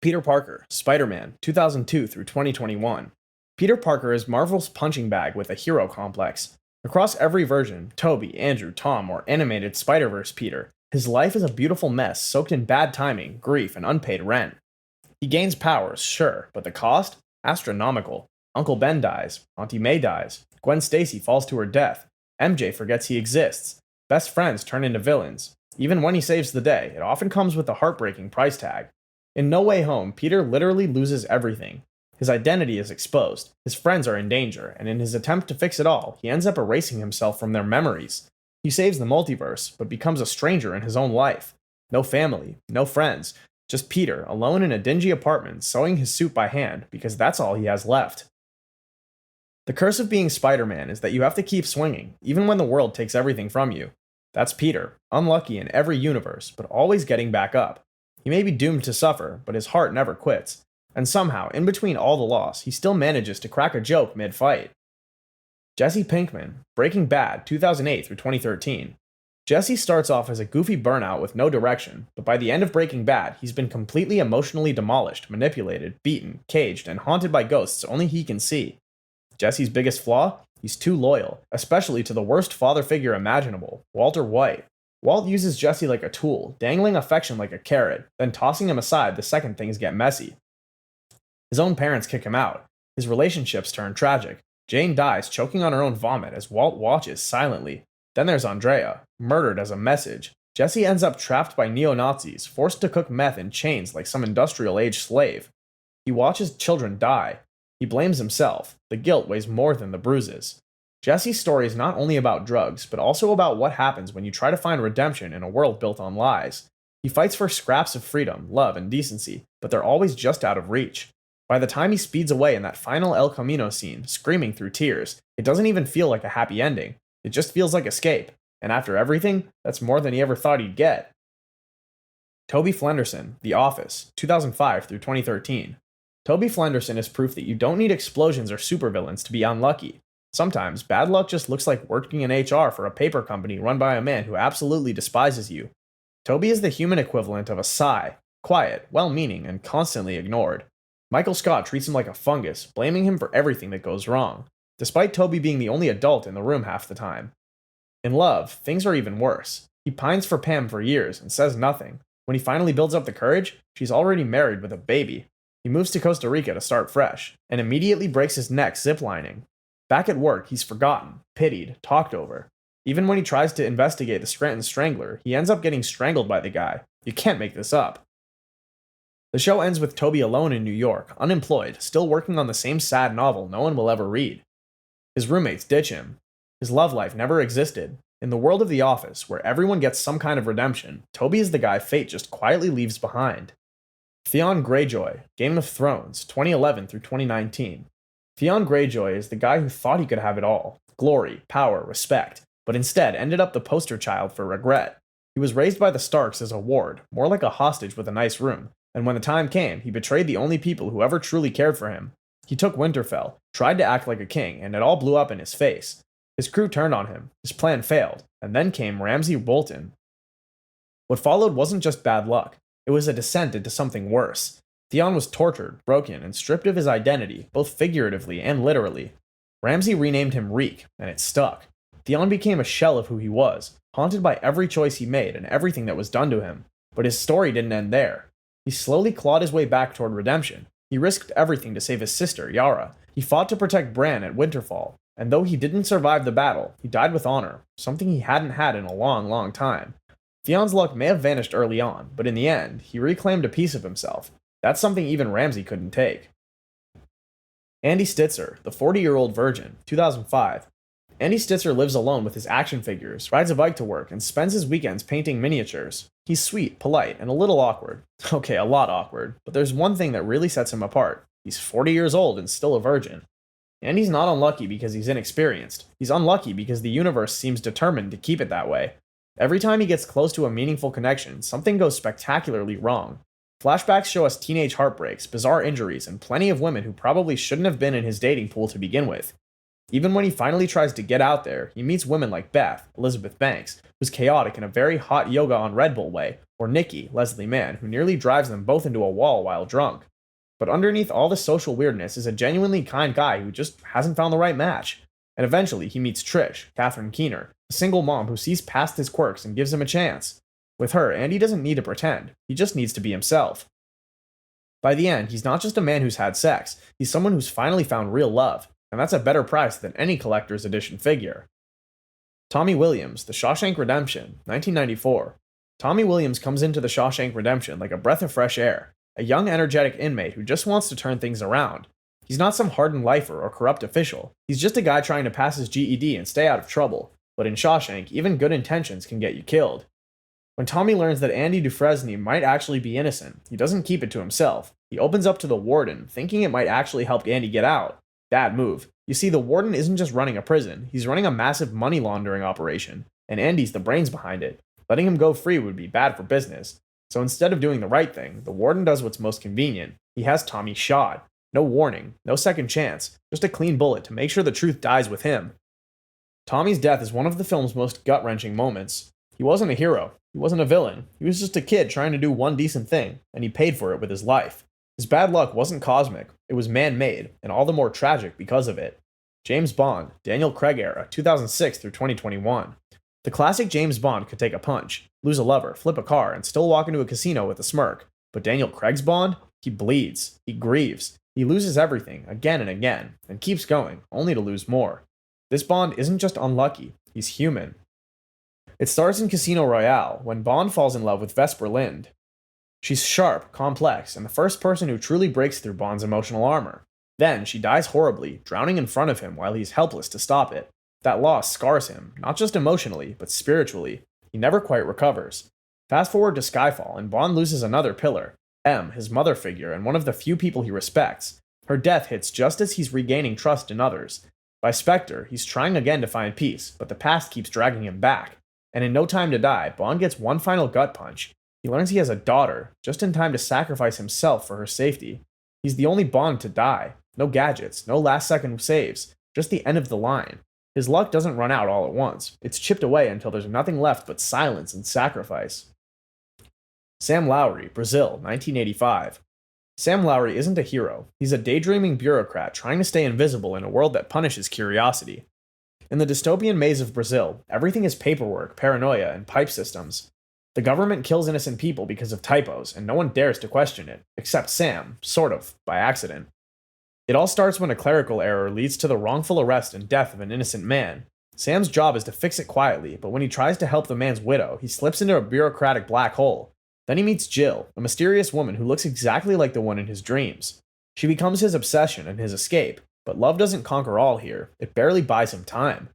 Peter Parker, Spider-Man, 2002 through 2021. Peter Parker is Marvel's punching bag with a hero complex. Across every version, Toby, Andrew, Tom, or animated Spider-Verse Peter, his life is a beautiful mess soaked in bad timing, grief, and unpaid rent. He gains powers, sure, but the cost? Astronomical. Uncle Ben dies, Auntie May dies, Gwen Stacy falls to her death, MJ forgets he exists, best friends turn into villains. Even when he saves the day, it often comes with a heartbreaking price tag. In No Way Home, Peter literally loses everything. His identity is exposed, his friends are in danger, and in his attempt to fix it all, he ends up erasing himself from their memories. He saves the multiverse, but becomes a stranger in his own life. No family, no friends, just Peter, alone in a dingy apartment, sewing his suit by hand, because that's all he has left. The curse of being Spider-Man is that you have to keep swinging, even when the world takes everything from you. That's Peter, unlucky in every universe, but always getting back up. He may be doomed to suffer, but his heart never quits. And somehow, in between all the loss, he still manages to crack a joke mid-fight. Jesse Pinkman, Breaking Bad, 2008 through 2013. Jesse starts off as a goofy burnout with no direction, but by the end of Breaking Bad, he's been completely emotionally demolished, manipulated, beaten, caged, and haunted by ghosts only he can see. Jesse's biggest flaw? He's too loyal, especially to the worst father figure imaginable, Walter White. Walt uses Jesse like a tool, dangling affection like a carrot, then tossing him aside the second things get messy. His own parents kick him out. His relationships turn tragic. Jane dies choking on her own vomit as Walt watches silently. Then there's Andrea, murdered as a message. Jesse ends up trapped by neo-Nazis, forced to cook meth in chains like some industrial-age slave. He watches children die. He blames himself. The guilt weighs more than the bruises. Jesse's story is not only about drugs, but also about what happens when you try to find redemption in a world built on lies. He fights for scraps of freedom, love, and decency, but they're always just out of reach. By the time he speeds away in that final El Camino scene, screaming through tears, it doesn't even feel like a happy ending. It just feels like escape. And after everything, that's more than he ever thought he'd get. Toby Flenderson, The Office, 2005 through 2013. Toby Flenderson is proof that you don't need explosions or supervillains to be unlucky. Sometimes, bad luck just looks like working in HR for a paper company run by a man who absolutely despises you. Toby is the human equivalent of a sigh, quiet, well-meaning, and constantly ignored. Michael Scott treats him like a fungus, blaming him for everything that goes wrong, despite Toby being the only adult in the room half the time. In love, things are even worse. He pines for Pam for years and says nothing. When he finally builds up the courage, she's already married with a baby. He moves to Costa Rica to start fresh, and immediately breaks his neck ziplining. Back at work, he's forgotten, pitied, talked over. Even when he tries to investigate the Scranton Strangler, he ends up getting strangled by the guy. You can't make this up. The show ends with Toby alone in New York, unemployed, still working on the same sad novel no one will ever read. His roommates ditch him. His love life never existed. In the world of The Office, where everyone gets some kind of redemption, Toby is the guy fate just quietly leaves behind. Theon Greyjoy, Game of Thrones, 2011 through 2019. Theon Greyjoy is the guy who thought he could have it all: glory, power, respect, but instead ended up the poster child for regret. He was raised by the Starks as a ward, more like a hostage with a nice room, and when the time came, he betrayed the only people who ever truly cared for him. He took Winterfell, tried to act like a king, and it all blew up in his face. His crew turned on him, his plan failed, and then came Ramsay Bolton. What followed wasn't just bad luck, it was a descent into something worse. Theon was tortured, broken, and stripped of his identity, both figuratively and literally. Ramsay renamed him Reek, and it stuck. Theon became a shell of who he was, haunted by every choice he made and everything that was done to him. But his story didn't end there. He slowly clawed his way back toward redemption. He risked everything to save his sister, Yara. He fought to protect Bran at Winterfell, and though he didn't survive the battle, he died with honor, something he hadn't had in a long, long time. Theon's luck may have vanished early on, but in the end, he reclaimed a piece of himself. That's something even Ramsay couldn't take. Andy Stitzer, The 40-Year-Old Virgin, 2005. Andy Stitzer lives alone with his action figures, rides a bike to work, and spends his weekends painting miniatures. He's sweet, polite, and a little awkward. Okay, a lot awkward, but there's one thing that really sets him apart. He's 40 years old and still a virgin. Andy's not unlucky because he's inexperienced. He's unlucky because the universe seems determined to keep it that way. Every time he gets close to a meaningful connection, something goes spectacularly wrong. Flashbacks show us teenage heartbreaks, bizarre injuries, and plenty of women who probably shouldn't have been in his dating pool to begin with. Even when he finally tries to get out there, he meets women like Beth, Elizabeth Banks, who's chaotic in a very hot yoga on Red Bull way, or Nikki, Leslie Mann, who nearly drives them both into a wall while drunk. But underneath all the social weirdness is a genuinely kind guy who just hasn't found the right match. And eventually, he meets Trish, Catherine Keener, a single mom who sees past his quirks and gives him a chance. With her, Andy doesn't need to pretend, he just needs to be himself. By the end, he's not just a man who's had sex, he's someone who's finally found real love, and that's a better price than any collector's edition figure. Tommy Williams, The Shawshank Redemption, 1994. Tommy Williams comes into The Shawshank Redemption like a breath of fresh air, a young, energetic inmate who just wants to turn things around. He's not some hardened lifer or corrupt official, he's just a guy trying to pass his GED and stay out of trouble, but in Shawshank, even good intentions can get you killed. When Tommy learns that Andy Dufresne might actually be innocent, he doesn't keep it to himself. He opens up to the warden, thinking it might actually help Andy get out. Bad move. You see, the warden isn't just running a prison, he's running a massive money laundering operation, and Andy's the brains behind it. Letting him go free would be bad for business. So instead of doing the right thing, the warden does what's most convenient. He has Tommy shot. No warning, no second chance, just a clean bullet to make sure the truth dies with him. Tommy's death is one of the film's most gut-wrenching moments. He wasn't a hero, he wasn't a villain, he was just a kid trying to do one decent thing, and he paid for it with his life. His bad luck wasn't cosmic, it was man-made, and all the more tragic because of it. James Bond, Daniel Craig era, 2006 through 2021. The classic James Bond could take a punch, lose a lover, flip a car, and still walk into a casino with a smirk. But Daniel Craig's Bond? He bleeds, he grieves, he loses everything, again and again, and keeps going, only to lose more. This Bond isn't just unlucky, he's human. It starts in Casino Royale, when Bond falls in love with Vesper Lynd. She's sharp, complex, and the first person who truly breaks through Bond's emotional armor. Then, she dies horribly, drowning in front of him while he's helpless to stop it. That loss scars him, not just emotionally, but spiritually. He never quite recovers. Fast forward to Skyfall, and Bond loses another pillar, M, his mother figure, and one of the few people he respects. Her death hits just as he's regaining trust in others. By Spectre, he's trying again to find peace, but the past keeps dragging him back. And in No Time to Die, Bond gets one final gut punch. He learns he has a daughter, just in time to sacrifice himself for her safety. He's the only Bond to die. No gadgets, no last-second saves, just the end of the line. His luck doesn't run out all at once. It's chipped away until there's nothing left but silence and sacrifice. Sam Lowry, Brazil, 1985. Sam Lowry isn't a hero. He's a daydreaming bureaucrat trying to stay invisible in a world that punishes curiosity. In the dystopian maze of Brazil, everything is paperwork, paranoia, and pipe systems. The government kills innocent people because of typos, and no one dares to question it, except Sam, sort of, by accident. It all starts when a clerical error leads to the wrongful arrest and death of an innocent man. Sam's job is to fix it quietly, but when he tries to help the man's widow, he slips into a bureaucratic black hole. Then he meets Jill, a mysterious woman who looks exactly like the one in his dreams. She becomes his obsession and his escape, but love doesn't conquer all here, it barely buys him time.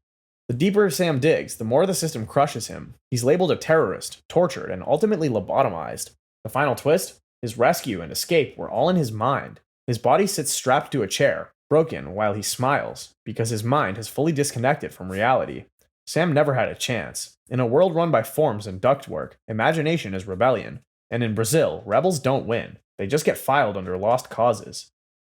The deeper Sam digs, the more the system crushes him. He's labeled a terrorist, tortured, and ultimately lobotomized. The final twist? His rescue and escape were all in his mind. His body sits strapped to a chair, broken while he smiles, because his mind has fully disconnected from reality. Sam never had a chance. In a world run by forms and ductwork, imagination is rebellion. And in Brazil, rebels don't win. They just get filed under lost causes.